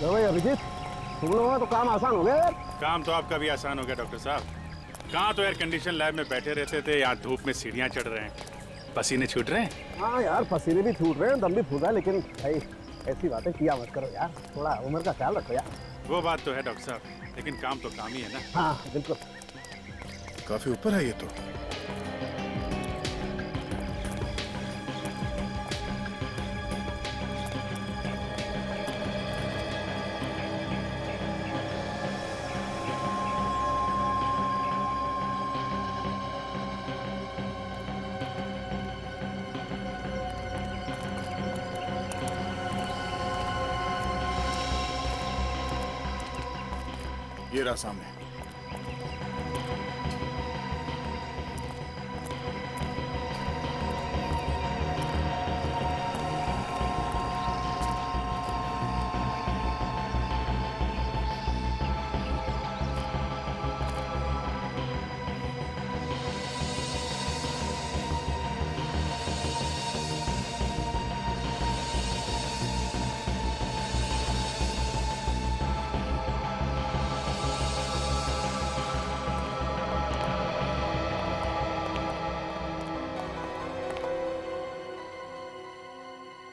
तो भाई अभिजीत, तुम लोगों का तो काम आसान हो गया यार। काम तो आपका भी आसान हो गया डॉक्टर साहब। कहाँ तो एयर कंडीशन लैब में बैठे रहते थे, यहाँ धूप में सीढ़ियाँ चढ़ रहे हैं, पसीने छूट रहे हैं। हाँ यार, पसीने भी छूट रहे हैं, दम भी फूल रहा है, लेकिन भाई ऐसी बातें किया मत करो यार, थोड़ा उम्र का ख्याल रखो यार। वो बात तो है डॉक्टर साहब, लेकिन काम तो काम ही है ना। हाँ बिल्कुल। काफी ऊपर है ये तो। ये रहा सामने।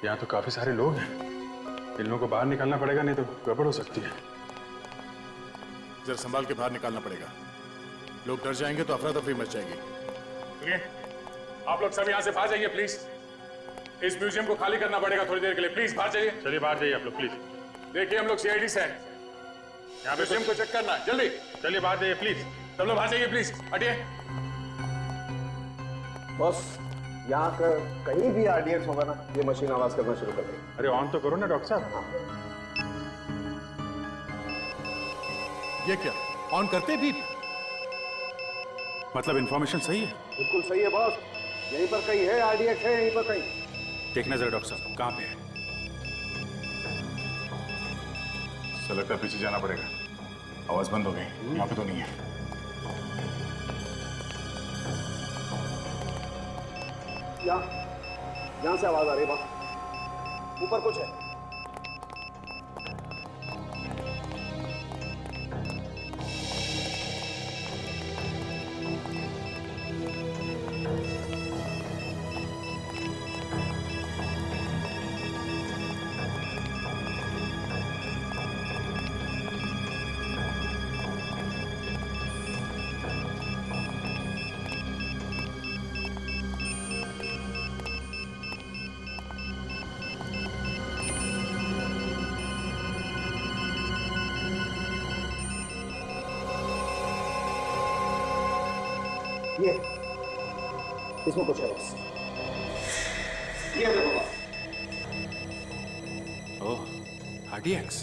यहाँ तो काफी सारे लोग हैं, इन लोगों को बाहर निकालना पड़ेगा, नहीं तो गड़बड़ हो सकती है। जरा संभाल के बाहर निकालना पड़ेगा, लोग डर जाएंगे तो अफरा तफरी मच जाएगी। सुनिए, आप लोग सब यहाँ से बाहर जाइए प्लीज। इस म्यूजियम को खाली करना पड़ेगा थोड़ी देर के लिए, प्लीज बाहर जाइए। चलिए बाहर जाइए आप लोग प्लीज। देखिए हम लोग सीआईडी से हैं, यहाँ पे म्यूजियम को चेक करना है, जल्दी चलिए बाहर जाइए प्लीज। सब लोग बाहर जाइए प्लीज, हटिए। बॉस, यहाँ का कहीं भी आरडीएक्स होगा ना, ये मशीन आवाज करना शुरू कर देगी। अरे ऑन तो करो ना डॉक्टर साहब। ये क्या, ऑन करते भी? मतलब इन्फॉर्मेशन सही है? बिल्कुल सही है बॉस, यहीं पर कहीं है आरडीएक्स, है यहीं पर कहीं। देखना जरा डॉक्टर साहब, कहाँ पे है? सर लगता है पीछे जाना पड़ेगा, आवाज बंद हो गई, यहाँ पे तो नहीं है। यहाँ से आवाज आ रही है बॉस, ऊपर कुछ है। ये इसमें कुछ है बस, ये देखो। ओह, आरडीएक्स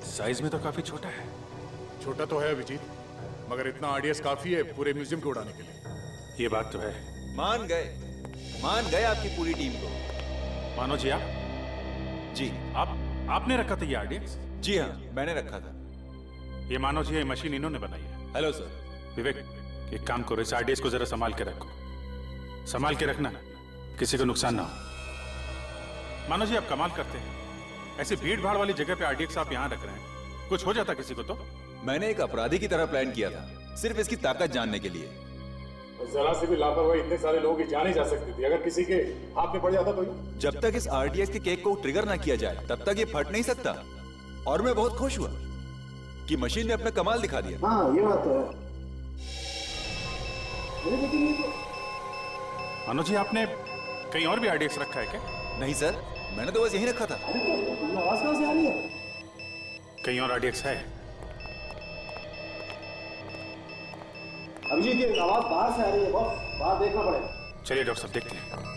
साइज में तो काफी छोटा है। छोटा तो है अभिजीत, मगर इतना आरडीएक्स काफी है पूरे म्यूजियम को उड़ाने के लिए। ये बात तो है। मान गए आपकी पूरी टीम को। मानो जी आप? जी आपने रखा था ये आरडीएक्स? जी हाँ, मैंने रखा था। ये मानो जी, ये मशीन इन्होंने बनाई है। Hello sir. विवेक, एक काम करो, इस आरडीएक्स को जरा संभाल के रखो, संभाल के रखना, किसी को नुकसान ना हो। मानो जी आप कमाल करते हैं, ऐसी भीड़ भाड़ वाली जगह पे आरडीएक्स आप यहाँ रख रहे हैं, कुछ हो जाता किसी को तो? मैंने एक अपराधी की तरह प्लान किया था, सिर्फ इसकी ताकत जानने के लिए। जरा से भी लापरवाही इतने सारे लोगों की जान ही जा सकती थी, अगर किसी के हाथ में पड़ जाता तो ये। जब तक इस आरडीएक्स के केक को ट्रिगर ना किया जाए तब तक ये फट नहीं सकता। और मैं बहुत खुश हुआ कि मशीन ने अपना कमाल दिखा दिया। हाँ ये बात तो है। मानो जी आपने कहीं और भी आरडीएक्स रखा है क्या? नहीं सर, मैंने तो बस यही रखा था। आवाज कहाँ से आ रही है? कहीं और आरडीएक्स है? अभिजीत, ये आवाज बाहर से आ रही है बॉस, बाहर देखना पड़ेगा। चलिए डॉक्टर साहब देखते हैं।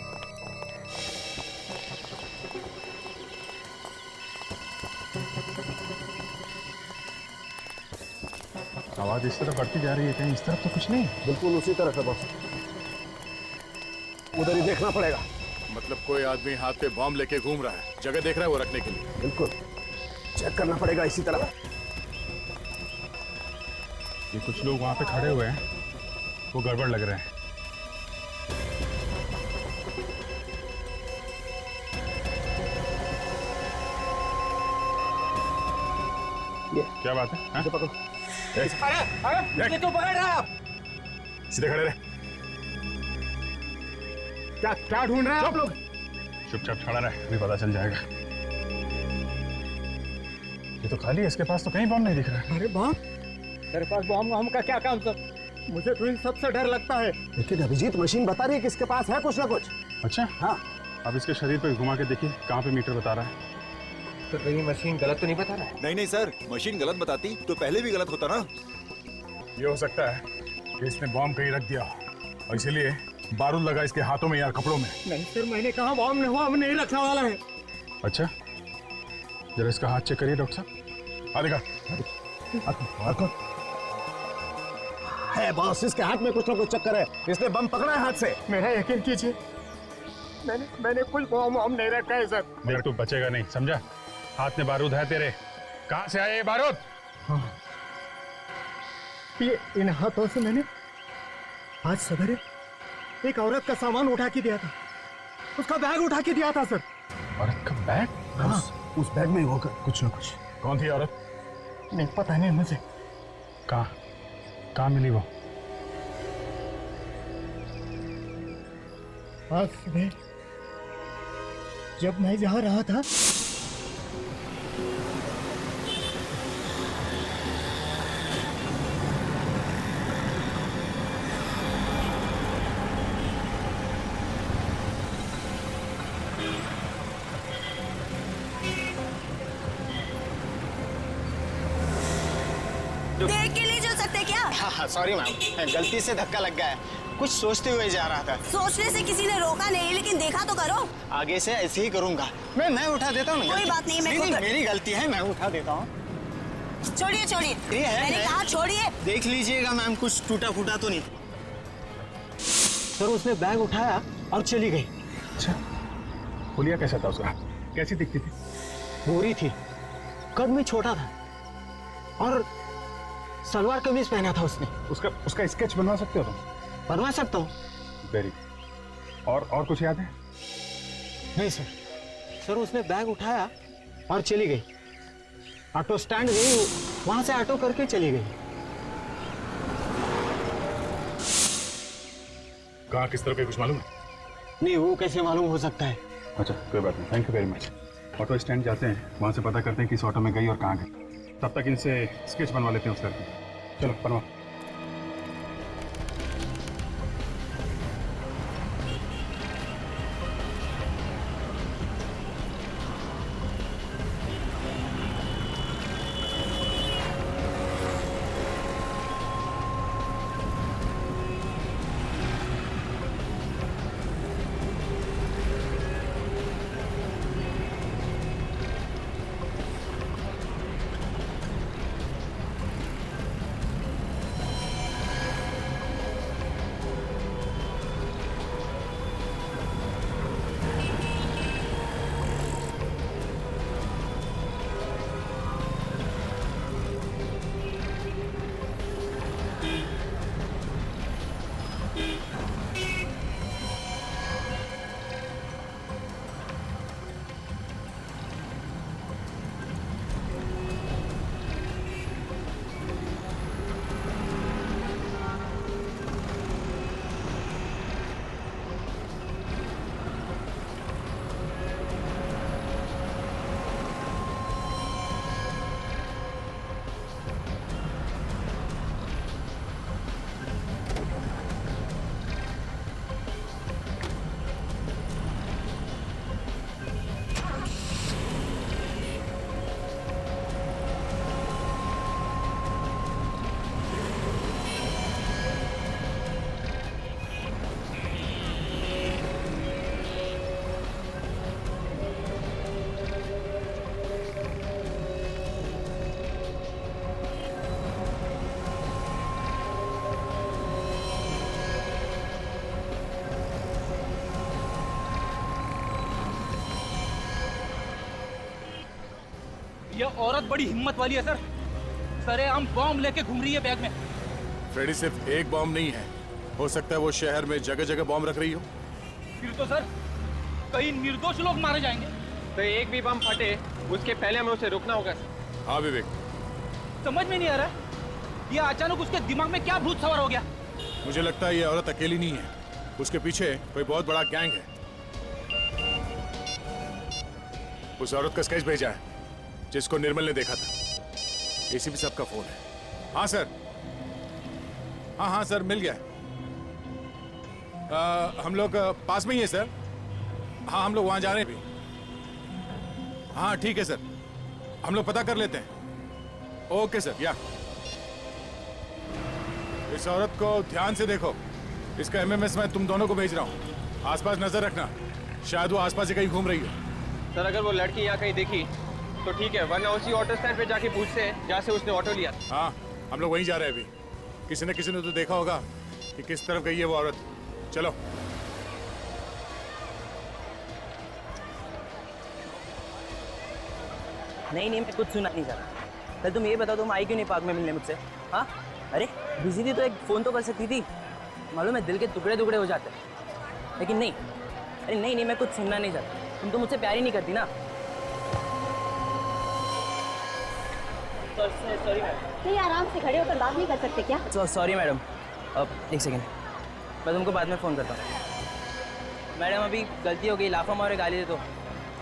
आवाज इस तरफ बढ़ती जा रही है, कहीं इस तरफ तो कुछ नहीं? बिल्कुल उसी तरफ है बॉस, उधर ही देखना पड़ेगा। मतलब कोई आदमी हाथ पे बॉम्ब लेके घूम रहा है, जगह देख रहा है वो रखने के लिए। बिल्कुल चेक करना पड़ेगा इसी तरह। ये कुछ लोग वहां पे खड़े हुए हैं, वो गड़बड़ लग रहे हैं। क्या बात है हाँ? इसे पकड़ो। अरे क्यों पकड़ रहे हैं आप? सीधे खड़े रहे। क्या ढूंढ रहे हैं आप लोग? चुपचाप खड़ा रहे, अभी पता चल जाएगा। ये तो खाली है, इसके पास तो कहीं बम नहीं दिख रहा है। अरे बम? तेरे पास बम का क्या काम सर? मुझे तो इन सबसे डर लगता है। लेकिन अभिजीत मशीन बता रही है किसके पास है कुछ ना कुछ। अच्छा हाँ। अब इसके शरीर पे घुमा के देखिए कहाँ पे मीटर बता रहा है। तो कहीं मशीन गलत तो नहीं बता रहा है? नहीं नहीं सर, मशीन गलत बताती तो पहले भी गलत होता ना। ये हो सकता है कि इसने बॉम्ब कहीं रख दिया और इसीलिए बारूद लगा इसके हाथों में या कपड़ों में। नहीं सर, मैंने कहा बम नहीं रखने वाला है। अच्छा, जरा इसका हाथ चेक करिए डॉक्टर साहब। देखा है बॉस, इसके हाथ में कुछ ना कुछ चक्कर है। इसने बम पकड़ा है हाथ से। मेरा यकीन कीजिए, मैंने कुछ बम नहीं रखा है सर। मेरा तू बचेगा नहीं, समझा? हाथ में बारूद है तेरे। कहाँ से आए ये बारूद? ये इन हाथों से मैंने आज सवेरे एक औरत का सामान उठा के दिया था। उसका बैग उठा के दिया था सर। औरत का बैग? हाँ, उस बैग में होगा कुछ ना कुछ। कौन थी औरत? नहीं पता नहीं मुझे। कहाँ मिली वो? आज सुबह जब मैं जा रहा था देख के नहीं चल सकते क्या? हाँ सॉरी मैम, गलती से धक्का लग गया है। कुछ सोचते हुए जा रहा था। सोचने से किसी ने रोका नहीं, लेकिन देखा तो करो। आगे से ऐसे ही करूंगा। मैं उठा देता हूँ ना। कोई बात नहीं, मैं नहीं, खुद- मेरी गलती है, मैं उठा देता हूँ। छोड़िए छोड़िए, ये है, मैंने मैं- कहा छोड़िए। देख लीजिएगा मैम, कुछ टूटा फूटा तो नहीं। सर उसने बैग उठाया और चली गई। अच्छा, हुलिया कैसा था उसका? कैसी दिखती थी? गोरी थी, कद में छोटा था और सलवार कमीज पहना था उसने। उसका स्केच बनवा सकते हो तुम? बनवा सकता हूँ। वेरी। और कुछ याद है? नहीं सर। सर उसने बैग उठाया और चली गई। ऑटो स्टैंड गई, वहां से ऑटो करके चली गई। कहाँ किस तरह के कुछ मालूम है? नहीं, वो कैसे मालूम हो सकता है? अच्छा कोई बात नहीं, thank you very much. Auto stand जाते हैं, वहाँ से पता करते हैं किस ऑटो में गई और कहाँ गई। तब तक इनसे स्केच बनवा लेते हैं उस लड़की। चलो बनवा। ये औरत बड़ी हिम्मत वाली है सर। सरेआम बॉम्ब लेके घूम रही है बैग में। फ्रेडी सिर्फ एक बॉम्ब नहीं है, हो सकता है वो शहर में जगह जगह बॉम्ब रख रही हो। फिर तो सर कई निर्दोष लोग मारे जाएंगे। तो एक भी बम फटे उसके पहले हमें उसे रोकना होगा। हाँ विवेक, समझ में नहीं आ रहा ये अचानक उसके दिमाग में क्या भूत सवार हो गया। मुझे लगता है ये औरत अकेली नहीं है, उसके पीछे कोई बहुत बड़ा गैंग है। उस औरत का स्केच भेजा है जिसको निर्मल ने देखा था। एसीपी साहब का फोन है। हाँ सर, हाँ सर, मिल गया। हम लोग पास में ही है सर। हाँ, हम लोग वहां जा रहे हैं भी। हाँ ठीक है सर, हम लोग पता कर लेते हैं। Okay sir. या इस औरत को ध्यान से देखो, इसका एमएमएस मैं तुम दोनों को भेज रहा हूँ। आसपास नजर रखना, शायद वो आसपास ही कहीं घूम रही हो। सर अगर वो लड़की यहाँ कहीं दिखी तो ठीक है, वरना उसी ऑटो स्टैंड पे जाके पूछते हैं जहाँ से उसने ऑटो लिया। हाँ, हम लोग वहीं जा रहे हैं अभी। किसी ने तो देखा होगा कि किस तरफ गई है वो औरत। चलो। नहीं मैं कुछ सुना नहीं चाहता। कल तुम ये बताओ, तुम आई क्यों नहीं पार्क में मिलने मुझसे? हाँ, अरे बिजी थी तो एक फ़ोन तो कर सकती थी। मालूम है दिल के टुकड़े टुकड़े हो जाते हैं, लेकिन नहीं। अरे नहीं मैं कुछ सुनना नहीं चाहता। तुम तो मुझसे प्यार ही नहीं करती ना। Sorry madam. नहीं, आराम से खड़े होकर बात नहीं कर सकते क्या? Sorry madam. अब एक सेकेंड, मैं तुमको बाद में फ़ोन करता हूँ। मैडम अभी गलती हो गई, लाफा मारे गाली दे दो।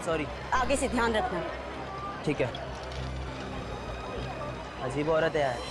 सॉरी। आगे से ध्यान रखना। ठीक है। अजीब औरत है यार।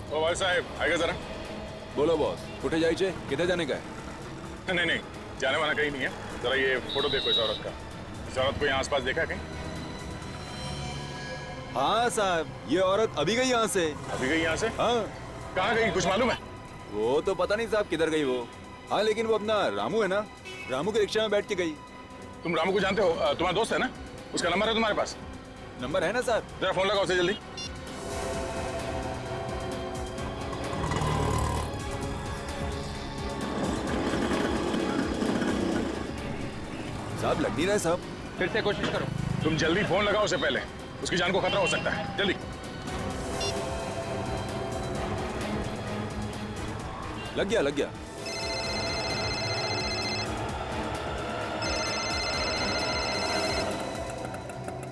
ओ भाई साहब, आएगा जरा। बोलो बॉस, कुठे जायचे? किधर जाने का है? नहीं, जाने वाला कहीं नहीं है। जरा ये फोटो देखो इस औरत का। इस औरत को यहाँ आसपास देखा है कहीं? हाँ साहब, ये औरत अभी गई यहाँ से। अभी गई यहाँ से? हाँ। कहाँ गई, कुछ मालूम है? वो तो पता नहीं साहब किधर गई वो। हाँ लेकिन वो अपना रामू है ना, रामू के रिक्शा में बैठ के गई। तुम रामू को जानते हो? तुम्हारा दोस्त है ना? उसका नंबर है तुम्हारे पास? नंबर है ना साहब। जरा फोन लगाओ उसे जल्दी। साहब लग नहीं रहा है साहब। फिर से कोशिश करो। तुम जल्दी फोन लगाओ उसे, पहले उसकी जान को खतरा हो सकता है। जल्दी। लग गया।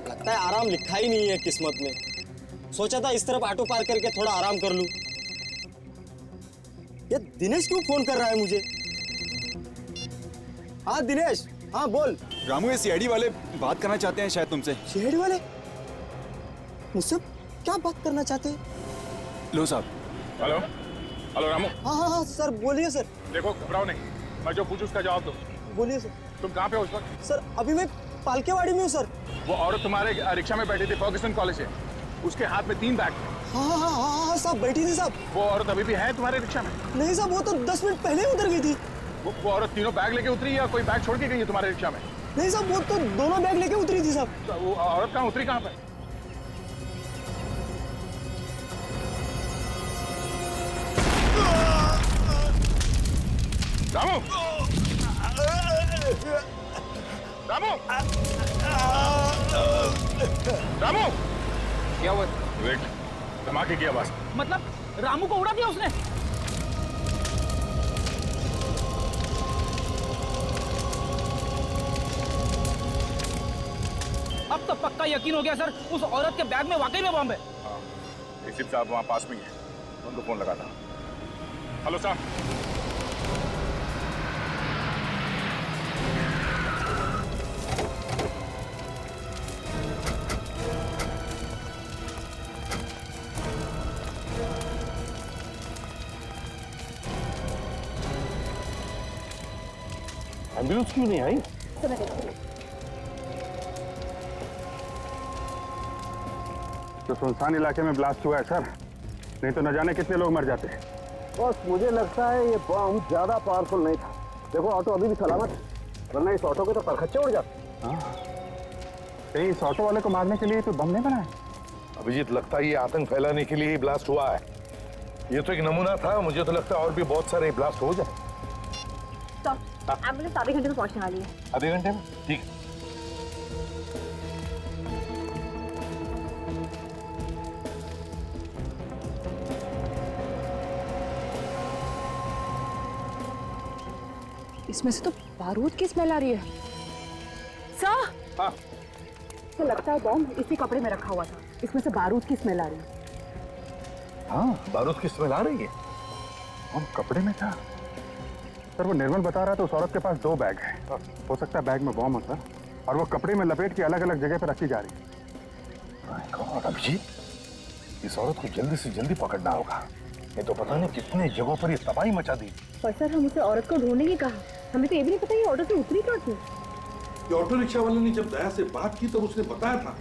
लगता है आराम लिखा ही नहीं है किस्मत में। सोचा था इस तरफ ऑटो पार्क करके थोड़ा आराम कर लूं। ये दिनेश क्यों फोन कर रहा है मुझे? हाँ दिनेश, हाँ बोल। रामू ये सीआईडी वाले बात करना चाहते हैं शायद तुमसे। सीआईडी वाले मुझसे क्या बात करना चाहते हैं? लो साहब। हेलो रामू। हाँ सर बोलिए सर। देखो, घबराओ नहीं, मैं जो पूछूं उसका जवाब दो। बोलिए सर। तुम कहाँ पे हो उस वक्त? सर अभी मैं पालकेवाड़ी में हूँ सर। वो औरत तुम्हारे रिक्शा में बैठी थी फर्ग्यूसन कॉलेज से। उसके हाथ में 3 बैग थे। हाँ साहब बैठी थी साहब। वो औरत अभी भी है तुम्हारे रिक्शा में? नहीं साहब, वो तो 10 मिनट पहले उतर गई थी। वो औरत तीनों बैग लेके उतरी या कोई बैग छोड़ के गई है तुम्हारे रिक्शा में? नहीं साहब, वो तो दोनों बैग लेके उतरी थी साहब। तो वो औरत कहाँ उतरी, कहाँ पे? रामू! रामू! क्या हुआ? वेट, धमाके की आवाज। मतलब रामू को उड़ा दिया उसने? अब तो पक्का यकीन हो गया सर, उस औरत के बैग में वाकई में बम है। एसीपी साहब वहाँ पास में ही है, उनको फोन लगाता। हेलो साहब। एम्बुलेंस क्यों नहीं आई? तो सुनसान इलाके में ब्लास्ट हुआ है सर, नहीं तो न जाने कितने लोग मर जाते। बस मुझे लगता है ये बम ज्यादा पावरफुल नहीं था। देखो ऑटो अभी भी सलामत है, वरना इस ऑटो के तो परखच्चे उड़ जाते। कहीं इस ऑटो वाले को मारने के लिए तो बम नहीं बनाए? अभिजीत, लगता है ये आतंक फैलाने के लिए ही ब्लास्ट हुआ है। ये तो एक नमूना था, मुझे तो लगता है और भी बहुत सारे ब्लास्ट हो जाए। एम्बुलेंस आधे घंटे में पहुंचने वाली है। आधे घंटे में? ठीक। इसमें से तो बारूद की स्मेल आ रही है। सर, हाँ। तो लगता है बॉम्ब इसी कपड़े में रखा हुआ था, इसमें से बारूद की स्मेल आ रही है। हाँ, बारूद की स्मेल आ रही है। बम कपड़े में था सर। वो निर्मल बता रहा था उस औरत के पास 2 बैग है, हो सकता है बैग में बम हो सर, और वो कपड़े में लपेट के अलग अलग जगह पर रखी जा रही है। अभिजीत, इस औरत को जल्दी से जल्दी पकड़ना होगा, ये तो पता नहीं कितने जगहों पर ये तबाही मचा दी। पर सर, हम उसे औरत को ढूंढने की कहा, हमें तो ये भी नहीं पता ये ऑटो से उतरी कहाँ थी। ये ऑटो रिक्शा वाले ने जब दया से बात की तब उसने बताया था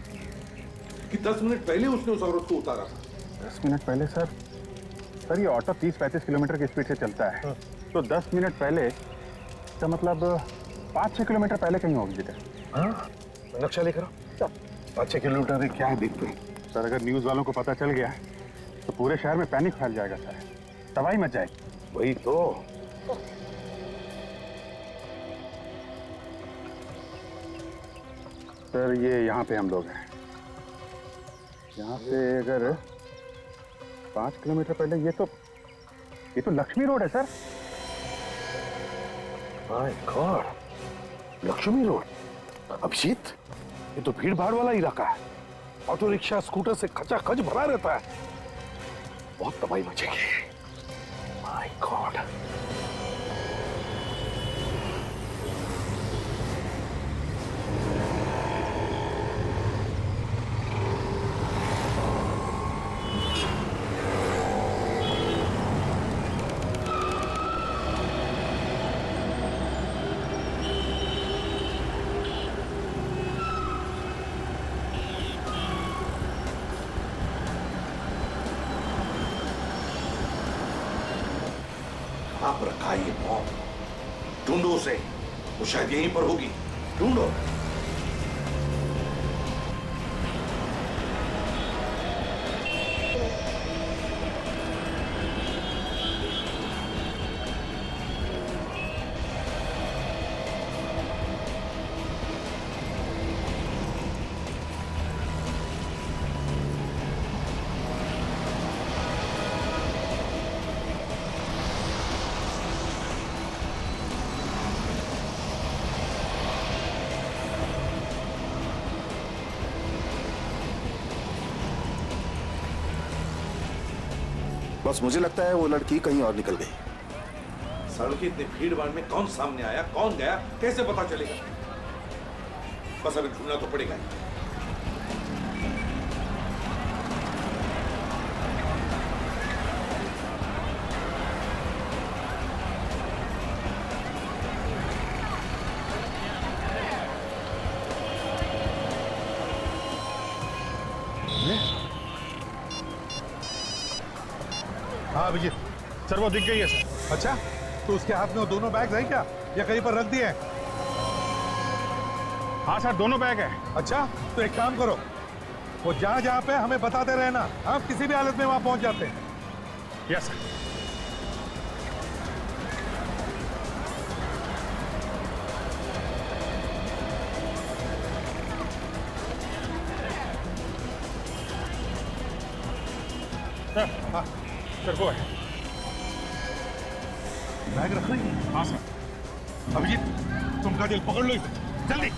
कि 10 मिनट पहले उसने उस औरत को उतारा था। 10 मिनट पहले सर ये ऑटो 30-35 किलोमीटर की स्पीड से चलता है, तो 10 मिनट पहले तो मतलब 5-6 किलोमीटर पहले कहीं होगी जिधर। हाँ, नक्शा लेकर आओ। 5-6 किलोमीटर क्या है देखते हैं सर। अगर न्यूज़ वालों को पता चल गया तो पूरे शहर में पैनिक फैल जाएगा सर, तबाही मच जाएगी। वही तो। सर ये यहाँ पे हम लोग हैं, यहाँ से अगर 5 किलोमीटर पहले ये तो लक्ष्मी रोड है sir. My god, Lakshmi road. Abhijit, ये तो भीड़ भाड़ वाला इलाका है, ऑटो रिक्शा स्कूटर से खचाखच भरा रहता है, बहुत तबाही मचेगी। My God. आप रखा ये बॉम्ब, ढूंढो उसे, वो शायद यहीं पर होगी, ढूंढो। बस मुझे लगता है वो लड़की कहीं और निकल गई। सड़क की इतनी भीड़ भाड़ में कौन सामने आया, कौन गया, कैसे पता चलेगा? बस अभी ढूंढना तो पड़ेगा। हाँ अभिजीत, सर वो दिख गई है सर। अच्छा, तो उसके हाथ में वो दोनों बैग है क्या, या कहीं पर रख दिए हैं? हाँ सर, दोनों बैग है। अच्छा, तो एक काम करो, वो जहाँ जहाँ पे हमें बताते रहना, हम किसी भी हालत में वहां पहुंच जाते हैं। Yes sir. हाँ, सर वो है, बैग रख रही है। हाँ सर। अभिजीत, तुम का दिल पकड़ लो इसे, जल्दी।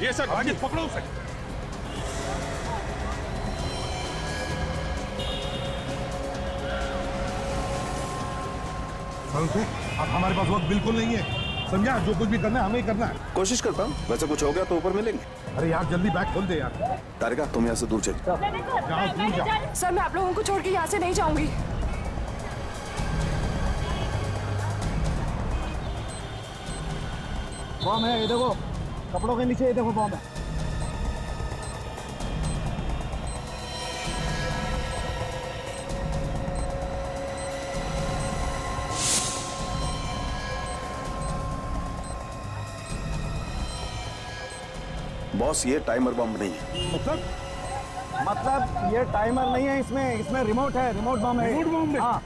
ये सर। अभिजीत पकड़ो उसे। से अब हमारे पास वक्त बिल्कुल नहीं है, समझा? जो कुछ भी करना है हमें ही करना है। कोशिश करता हूँ, वैसे कुछ हो गया तो ऊपर मिलेंगे। अरे यार जल्दी बैग खोल दे यार। तारिका तुम यहाँ से दूर चल जाओ। दूर जाओ। सर मैं आप लोगों को छोड़ के यहाँ से नहीं जाऊंगी। बॉम्ब है, ये देखो कपड़ों के नीचे, ये देखो बॉम्ब है। बॉस ये टाइमर बम नहीं है। मतलब ये टाइमर नहीं है, इसमें रिमोट है, रिमोट बम है। रिमोट बम है? हाँ।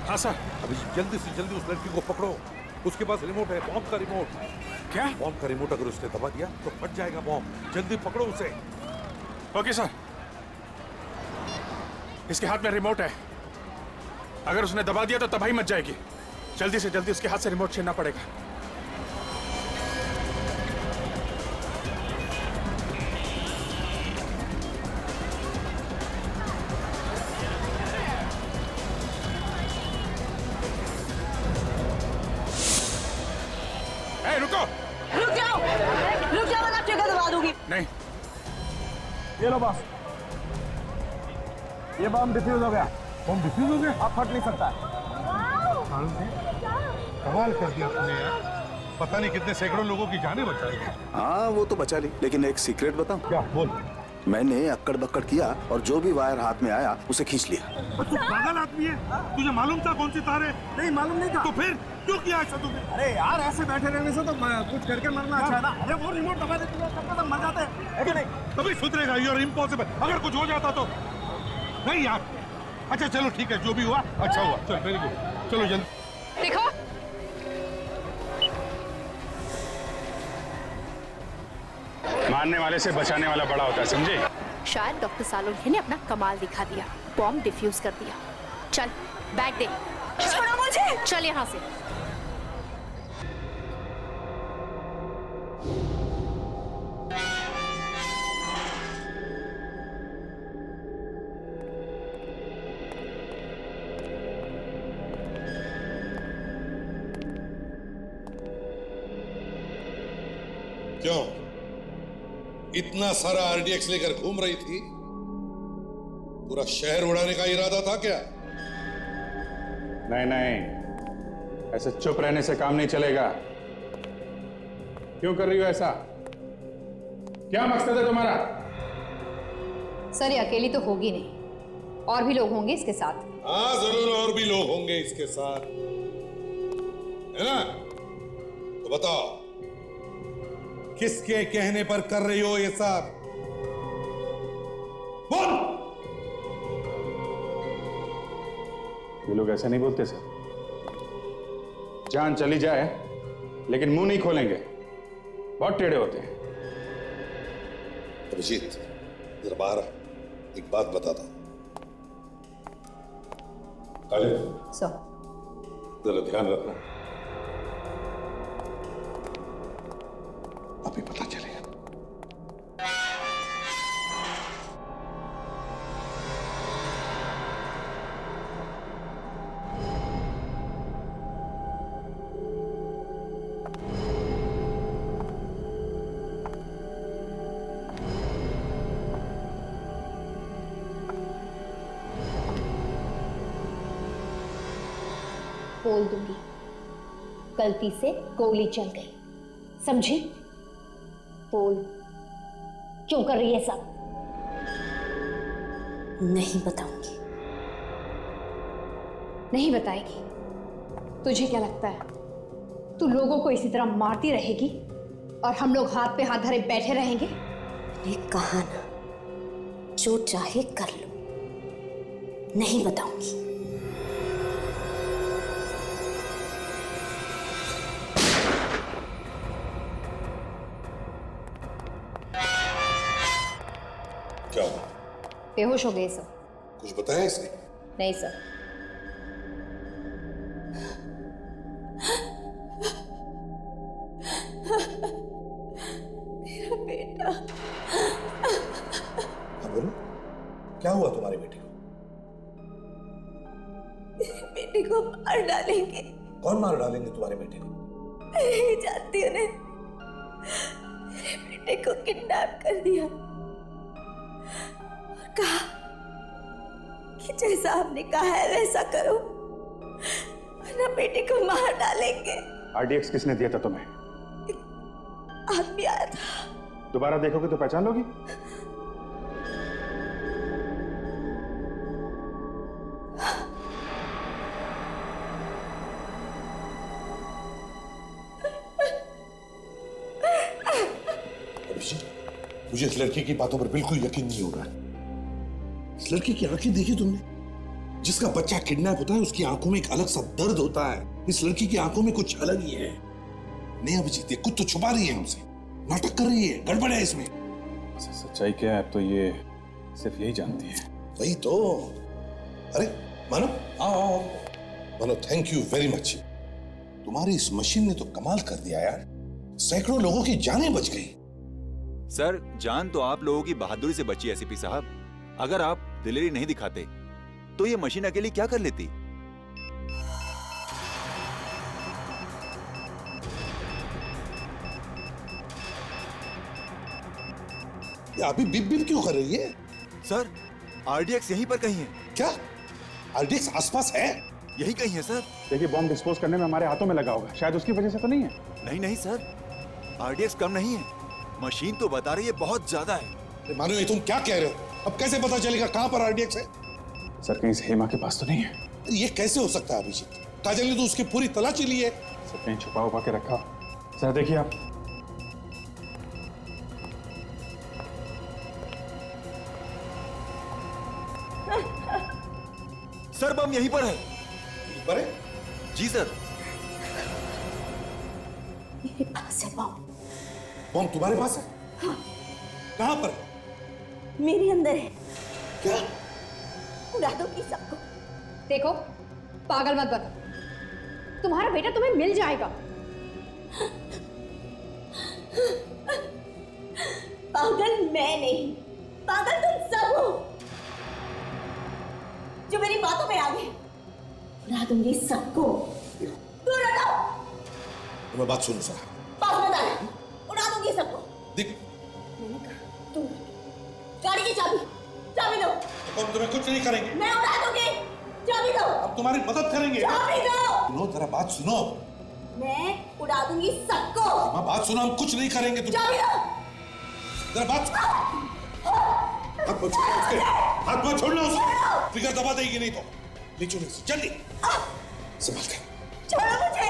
हाँ सर। अभी जल्दी से जल्दी उस लड़की को पकड़ो, उसके पास रिमोट है, बॉम्ब का रिमोट। क्या? बॉम्ब का रिमोट अगर उसने दबा दिया तो फट जाएगा बॉम्ब। जल्दी पकड़ो उसे। Okay sir. इसके हाथ में रिमोट है, अगर उसने दबा दिया तो तबाही मच जाएगी। जल्दी से जल्दी उसके हाथ से रिमोट छीनना पड़ेगा। रुको, रुक जाओ वरना ट्रिगर दबा दूंगी। नहीं। ये लो बॉस, ये बम डिफ्यूज हो गया। बम डिफ्यूज हो गया? अब फट नहीं सकता। कमाल कर दिया तुमने यार, पता नहीं कितने सैकड़ों लोगों की जानें बचाई। हाँ वो तो बचा ली, लेकिन एक सीक्रेट बताऊं? क्या? बोल। मैंने अक्कड़ बक्कड़ किया और जो भी वायर हाथ में आया उसे खींच लिया। तू पागल आदमी है, तुझे मालूम था कौन सी तार है? नहीं मालूम नहीं था। तो फिर क्यों किया ऐसा तुमने? अरे यार ऐसे बैठे रहने से तो कुछ करके मरना अच्छा है ना। अरे वो रिमोट दबा देते तो कब तक मर जाते हैं, है कि नहीं? कभी सुधरेगा ये और इम्पॉसिबल। अगर कुछ हो जाता तो नहीं यार। अच्छा चलो ठीक है, जो भी हुआ अच्छा हुआ। चल वेरी गुड, चलो जल्दी। देखो मारने वाले से बचाने वाला बड़ा होता है, समझे? शायद डॉक्टर सालोंखे ने अपना कमाल दिखा दिया, बॉम्ब डिफ्यूज कर दिया। चल बैग दे। छोड़ो मुझे। चल यहाँ से। क्यों इतना सारा आरडीएक्स लेकर घूम रही थी? पूरा शहर उड़ाने का इरादा था क्या? नहीं नहीं, ऐसे चुप रहने से काम नहीं चलेगा। क्यों कर रही हो ऐसा? क्या मकसद है तुम्हारा? सर ये अकेली तो होगी नहीं, और भी लोग होंगे इसके साथ। हाँ जरूर और भी लोग होंगे इसके साथ, है ना? तो बताओ किसके कहने पर कर रही हो ये सब? बोल। ये लोग ऐसे नहीं बोलते सर। जान चली जाए लेकिन मुंह नहीं खोलेंगे, बहुत टेढ़े होते हैं। अभिजीत जरा बाहर आ, एक बात बताता हूं। काले सर जरा ध्यान रखना, अभी पता चलेगा। बोल दूंगी, गलती से गोली चल गई, समझी? बोल क्यों कर रही है सब? नहीं बताऊंगी। नहीं बताएगी? तुझे क्या लगता है तू लोगों को इसी तरह मारती रहेगी और हम लोग हाथ पे हाथ धरे बैठे रहेंगे? मैंने कहा ना, जो चाहे कर लो, नहीं बताऊंगी। क्या? बेहोश हो गए सर। कुछ बताया इसने? नहीं सर। हाँ बोलो, क्या हुआ तुम्हारी बेटे को मार डालेंगे। कौन मार डालेंगे तुम्हारे बेटे को? मैं जानती हूँ, मेरे बेटे को किडनैप कर दिया और कहा कि जैसा आपने कहा है वैसा करो वरना बेटे को मार डालेंगे। आरडीएक्स किसने दिया था तुम्हें? आदमी आया था। दोबारा देखोगे तो पहचान लोगी? मुझे इस लड़की की बातों पर बिल्कुल यकीन नहीं हो रहा है। इस लड़की की आंखें देखी तुमने? जिसका बच्चा किडनैप होता है उसकी आंखों में एक अलग सा दर्द होता है। इस लड़की की आंखों में कुछ अलग ही है। नहीं अभिजीत, ये कुछ तो छुपा रही है हमसे, नाटक कर रही है, गड़बड़ है इसमें। सच्चाई क्या है अब तो ये सिर्फ यही जानती है। वही तो। अरे मानो, आओ आओ मानो, थैंक यू वेरी मच। तुम्हारी इस मशीन ने तो कमाल कर दिया यार, सैकड़ों लोगों की जानें बच गई। सर, जान तो आप लोगों की बहादुरी से बची एसीपी साहब। अगर आप दिलेरी नहीं दिखाते तो ये मशीन अकेली क्या कर लेती? ये अभी बिप बिप क्यों कर रही है? सर, आरडीएक्स यहीं पर कहीं है। क्या आरडीएक्स आसपास है? यही कहीं है सर। देखिए, बॉम्ब डिस्पोज करने में हमारे हाथों में लगा होगा, शायद उसकी वजह से तो नहीं है। नहीं नहीं सर, आरडीएक्स कम नहीं है, मशीन तो बता रही है बहुत ज्यादा है। मानो, ये तुम क्या कह रहे हो? अब कैसे पता चलेगा कहां पर आरडीएक्स है? सर, कहीं से हेमा के पास तो नहीं है? ये कैसे हो सकता है अभिजीत? काजल ने तो उसकी पूरी तलाशी ली है। सर, कहीं छुपा उपा के रखा। सर देखिए आप। सर, बम यहीं पर है। यहीं पर है? जी सर। मेरे पास है बम। बम तुम्हारे पास है? हाँ। कहां पर? मेरे अंदर है। क्या? उड़ा दूंगी सबको। देखो, पागल मत बनो, तुम्हारा बेटा तुम्हें मिल जाएगा। पागल मैं नहीं, पागल तुम सब हो जो मेरी बातों पे आ गए। उड़ा दूंगी सबको। दूर हटाओ। तुम्हें बात सुनो सर। पास मत आना। उड़ा दूंगी सबको। देख, मैंने कहा तुम गाड़ी की चाबी दो। तो हम तुम्हें कुछ नहीं करेंगे। मैं उड़ा दूंगी। चाबी दो। हम तुम्हारी मदद करेंगे। चाबी दो। सुनो, जरा बात सुनो। मैं उड़ा दूंगी सबको। मैं बात सुनो, हम कुछ नहीं करेंगे। तुम चाबी दो। जरा बात सुनो। हाथ मत छोड़ना उसके, हाथ मत छोड़ना उसके। फिगर दबा देगी नहीं तो। ले चलो इसे, जल्दी संभाल कर। छोड़ो मुझे।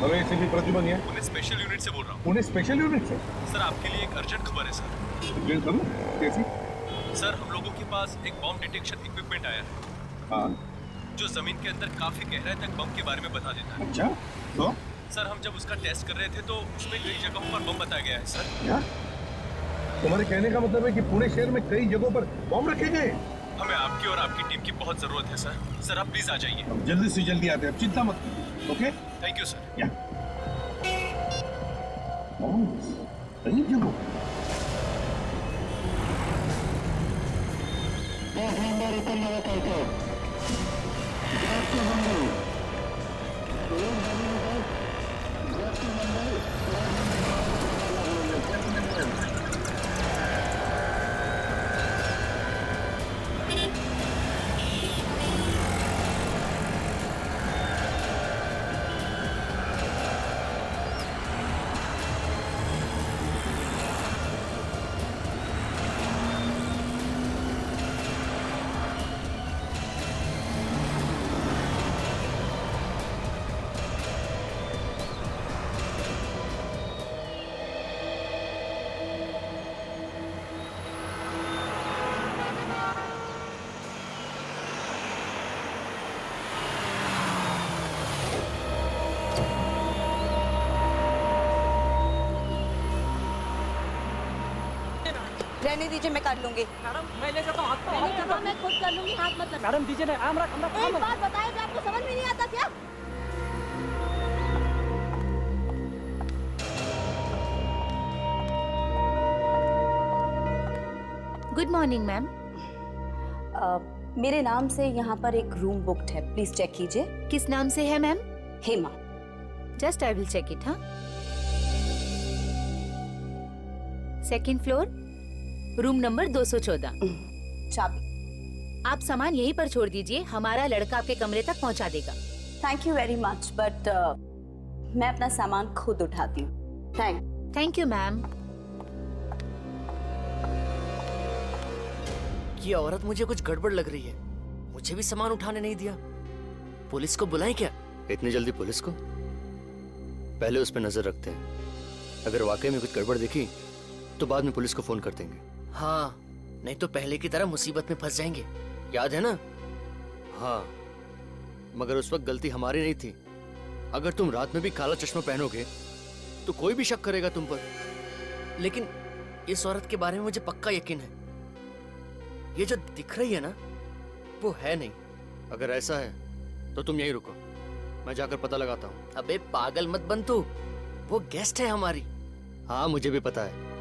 हेलो, एसीपी प्रद्युमन है। पुणे स्पेशल यूनिट से बोल रहा हूँ। पुणे स्पेशल यूनिट से? सर, आपके लिए एक अर्जेंट खबर है सर। कैसी? सर, हम लोगों के पास एक बॉम्ब डिटेक्शन इक्विपमेंट आया है। हाँ। जो जमीन के अंदर काफी गहराई तक बम के बारे में बता देता है। अच्छा, तो? सर, हम जब उसका टेस्ट कर रहे थे तो उसमें कई जगहों पर बम बताया गया है सर। क्या? तुम्हारे कहने का मतलब है कि पुणे शहर में कई जगहों पर बम रखे गए? हमें आपकी और आपकी टीम की बहुत जरूरत है सर। सर, आप प्लीज आ जाइए। हम जल्दी से जल्दी आते हैं, चिंता मत करो। ओके? Thank you sir. या। कई जगहों। रहने दीजिए, मैं कर लूंगी। मैडम, मैं ले जाता हूँ हाथ मैंने कहा मैं खुद कर लूंगी, हाथ मत लगाओ। मैडम दीजिए ना, एक बात बताए जो आपको समझ में नहीं आता क्या? Good morning ma'am. मेरे नाम से यहाँ पर एक रूम बुक्ड है, प्लीज चेक कीजिए। किस नाम से है ma'am? Hema. Just I will check it. हाँ, सेकंड फ्लोर, रूम नंबर 214। चाबी। आप सामान यहीं पर छोड़ दीजिए, हमारा लड़का आपके कमरे तक पहुंचा देगा। Thank you very much, but मैं अपना सामान खुद उठाती हूँ। Thank you ma'am. ये औरत मुझे कुछ गड़बड़ लग रही है। मुझे भी सामान उठाने नहीं दिया। पुलिस को बुलाएं क्या? इतनी जल्दी पुलिस को? पहले उस पर नजर रखते हैं। अगर वाकई में कुछ गड़बड़ दिखी तो बाद में पुलिस को फोन कर देंगे। हाँ, नहीं तो पहले की तरह मुसीबत में फंस जाएंगे। याद है ना? हाँ, मगर उस वक्त गलती हमारी नहीं थी। अगर तुम रात में भी काला चश्मा पहनोगे तो कोई भी शक करेगा तुम पर। लेकिन इस औरत के बारे में मुझे पक्का यकीन है। ये जो दिख रही है ना, वो है नहीं। अगर ऐसा है तो तुम यहीं रुको, मैं जाकर पता लगाता हूँ। अबे पागल मत बन तू, वो गेस्ट है हमारी। हाँ, मुझे भी पता है।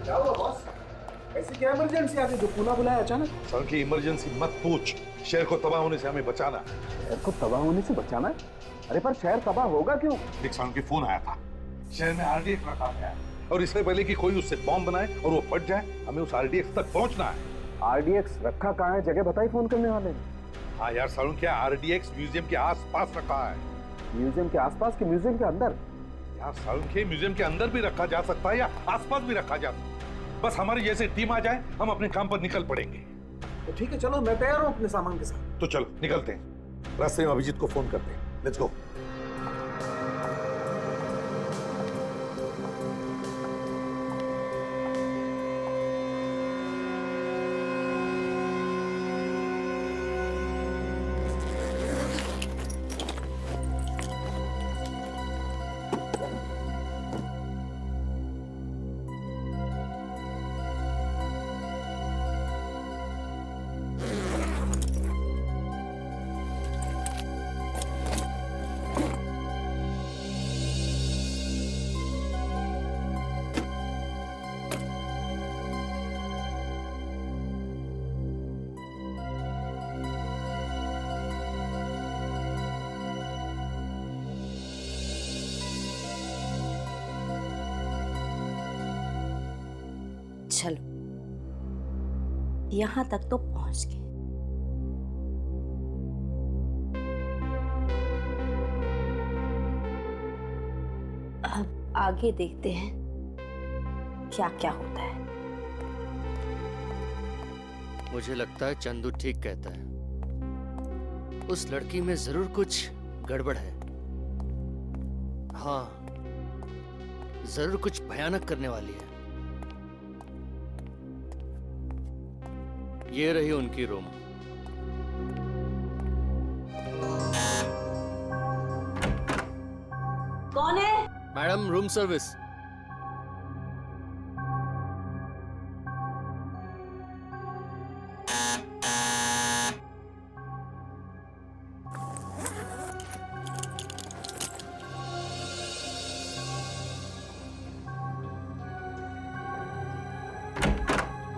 क्या हुआ बॉस? ऐसी क्या इमरजेंसी आ गई जो पुनः बुलाया अचानक? सर की इमरजेंसी मत पूछ। शहर को तबाह होने से हमें बचाना। शहर को तबाह होने से बचाना? अरे पर शहर तबाह होगा क्यों? एक साउंड की फोन आया था। शहर में आरडीएक्स रखा गया है और इससे पहले कि कोई उससे बॉम्ब बनाए और वो फट जाए, हमें उस आरडीएक्स तक पहुंचना है। आरडीएक्स रखा कहाँ है? जगह बताई फोन करने वाले ने। हाँ यार साउंड, क्या आरडीएक्स म्यूजियम के आस-पास रखा है। म्यूजियम के आसपास के म्यूजियम के अंदर? यार साउंड के म्यूजियम के अंदर भी रखा जा सकता है या आसपास भी रखा जा सकता है। बस हमारी जैसे टीम आ जाए, हम अपने काम पर निकल पड़ेंगे। तो ठीक है, चलो मैं तैयार हूँ अपने सामान के साथ। तो चलो निकलते हैं। रास्ते में अभिजीत को फोन करते हैं। Let's go. चलो, यहां तक तो पहुंच गए। अब आगे देखते हैं क्या क्या होता है। मुझे लगता है चंदू ठीक कहता है। उस लड़की में जरूर कुछ गड़बड़ है। हाँ, जरूर कुछ भयानक करने वाली है। ये रही उनकी रूम। कौन है? Madam, room service.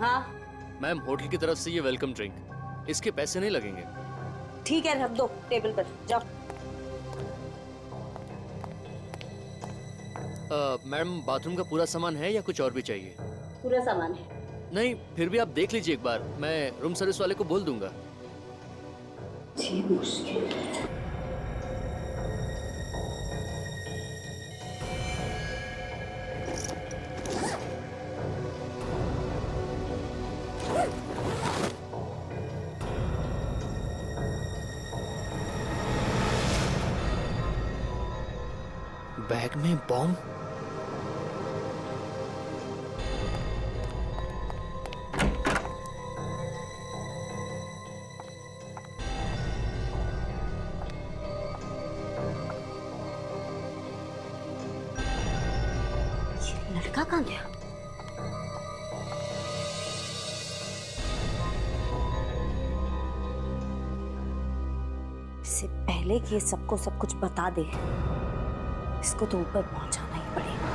हाँ मैम, होटल की तरफ से ये वेलकम ड्रिंक। इसके पैसे नहीं लगेंगे। ठीक है, रख दो टेबल पर। जाओ। मैडम बाथरूम का पूरा सामान है या कुछ और भी चाहिए? पूरा सामान है। नहीं, फिर भी आप देख लीजिए एक बार, मैं रूम सर्विस वाले को बोल दूंगा। जी मुश्किल। बैग में बॉम्ब? लड़का कहाँ गया? इससे पहले कि ये सबको सब कुछ बता दे, इसको तो ऊपर पहुंचाना ही पड़ेगा।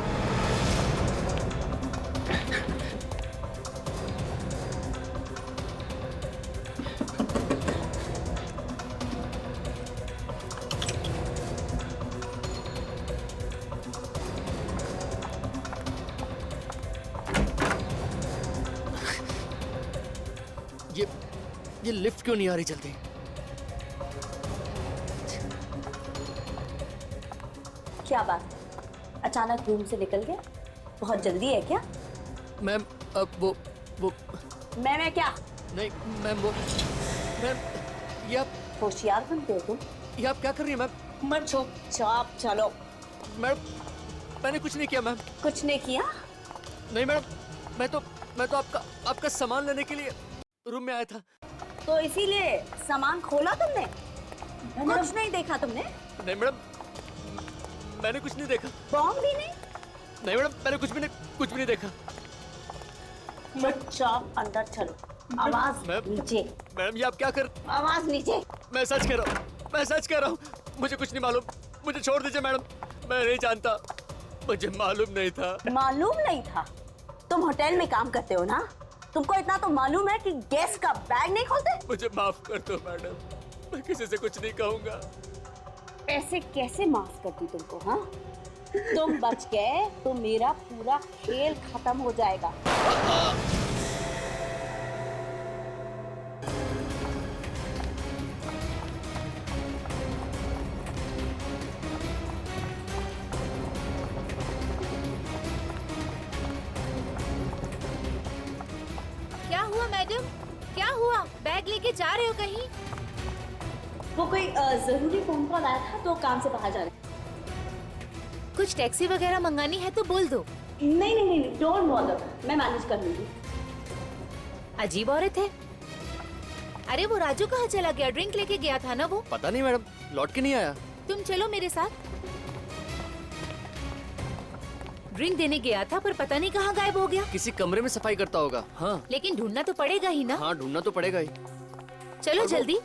ये लिफ्ट क्यों नहीं आ रही जल्दी? क्या बात, अचानक रूम से निकल गया? बहुत जल्दी है क्या? मैम अब वो मैं क्या? नहीं मैम, मैम ये आप होशियार बनते हो तुम। ये आप क्या कर रही हैं मैम? मत चुपचाप चलो। मैडम मैंने कुछ नहीं किया मैम। कुछ नहीं किया? नहीं मैडम, मैं तो आपका सामान लेने के लिए रूम में आया था। तो इसीलिए सामान खोला तुमने? कुछ नहीं देखा तुमने? नहीं मैडम, मैंने कुछ नहीं देखा। बॉम्ब भी नहीं? नहीं मैडम, मैंने कुछ भी नहीं देखा। चुपचाप अंदर चलो। आवाज नीचे। मैडम ये आप क्या कर? आवाज नीचे। मैं सच कह रहा हूँ, मुझे कुछ नहीं मालूम, मुझे छोड़ दीजिए मैडम, मैं नहीं जानता, मुझे मालूम नहीं था। मालूम नहीं था? तुम होटल में काम करते हो ना, तुमको इतना तो मालूम है कि गैस का बैग नहीं खोलते? मुझे माफ कर दो मैडम, मैं किसी से कुछ नहीं कहूँगा। ऐसे कैसे माफ करती तुमको? हाँ, तुम बच गए तो मेरा पूरा खेल खत्म हो जाएगा। क्या हुआ मैडम, क्या हुआ? बैग लेके जा रहे हो कहीं? वो कोई जरूरी फोन कॉल आया था तो काम से बाहर जा रहे। कुछ टैक्सी वगैरह मंगानी है तो बोल दो। नहीं, डोंट बॉदर, मैं मैनेज कर लूंगी। अजीब औरत है। अरे वो राजू कहाँ चला गया? ड्रिंक लेके गया था ना वो? पता नहीं मैडम, लौट के नहीं आया। तुम चलो मेरे साथ। ड्रिंक देने गया था पर पता नहीं कहाँ गायब हो गया। किसी कमरे में सफाई करता होगा। हाँ, लेकिन ढूंढना तो पड़ेगा ही ना। हाँ, ढूंढना तो पड़ेगा ही। चलो जल्दी।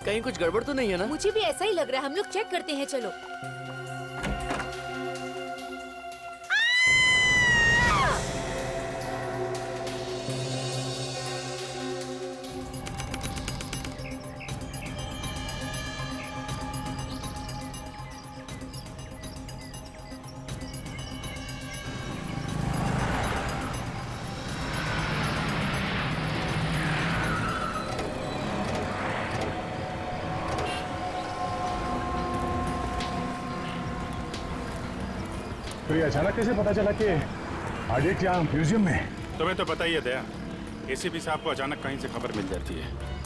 कहीं कुछ गड़बड़ तो नहीं है ना? मुझे भी ऐसा ही लग रहा है, हम लोग चेक करते हैं। चलो। तो ये अचानक कैसे पता चला कि आडिट यहाँ म्यूजियम में? तुम्हें तो पता ही है दया, एसीपी साहब को अचानक कहीं से खबर मिल जाती है।